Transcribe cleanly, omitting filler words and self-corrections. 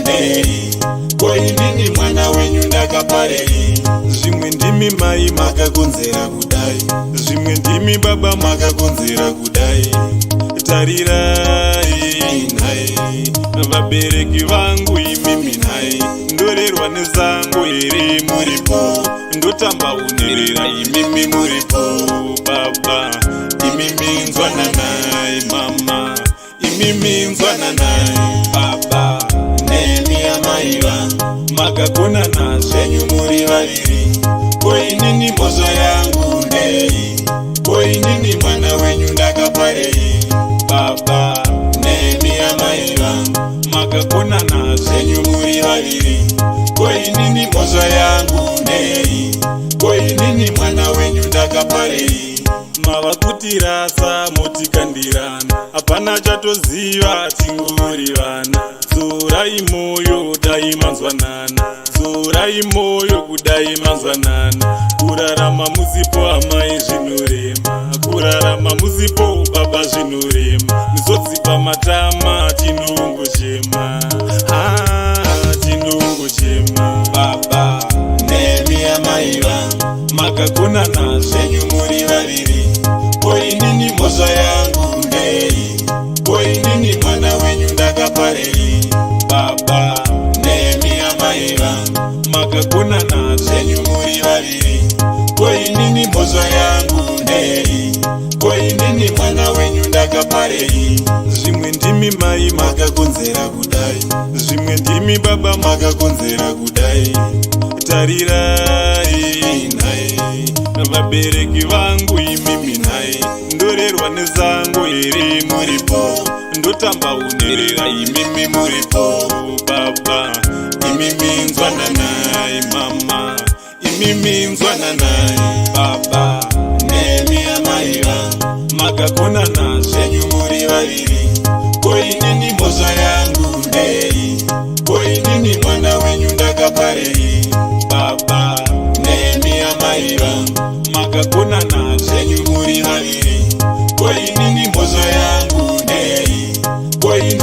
nei, koinini mwana wenyu ndakaparei. Zvimwe ndimi mai makakonzera kudai, zvimwe ndimi baba makakonzera kudai. Tarirai nhai, vabereki vangu imimi nhai, ndorerwa nezango here muripo, ndotamba unerera imimi muripo. Baba imimi nzwananai, mama imimi nzwananai. Baba nemi amai vangu Makakonana zvenyu muri vaviri, koinini mhosva yangu ndei, koinini mwana wenyu ndakaparei. Baba nemi amai vangu makakonana zvenyu muri vaviri, koinini mhosva yangu ndei, koinini mwana wenyu ndakaparei. mava kutirasa motikandirana, hapana chatoziva tingori vana. Dzorai moyo dai manzwanana, dzorai moyo kudai manzwanana. Kurarama musipo amai zvinorema, kurarama musipo baba zvinorema. Mizodzipa matama tinongochema, tinongochema. Baba nemi amai vangu Makakonana zvenyu muri vaviri, koinini mhosva yangu ndei, koinini mwana wenyu ndakaparei. Baba nemi amai vangu makakonana zvenyu muri vaviri, koinini mhosva yangu ndei, koinini mwana wenyu ndakaparei. zvimwe ndimi mai makakonzera kudai, zvimwe ndimi baba makakonzera kudai. Tarirai nhai, vabereki vangu imimi nhai, ndorerwa nezango here muripo, ndotamba unerera imimi muripo. Baba imimi nzwananai, mama imimi nzwananai. Baba nemi amai vangu Makakonana zvenyu muri vaviri, koinini mhosva yangu ndei, koinini mwana wenyu ndakaparei. Baba nemi amai vangu makakonana zvenyu muri vaviri, koinini mhosva yangu ndei, koinini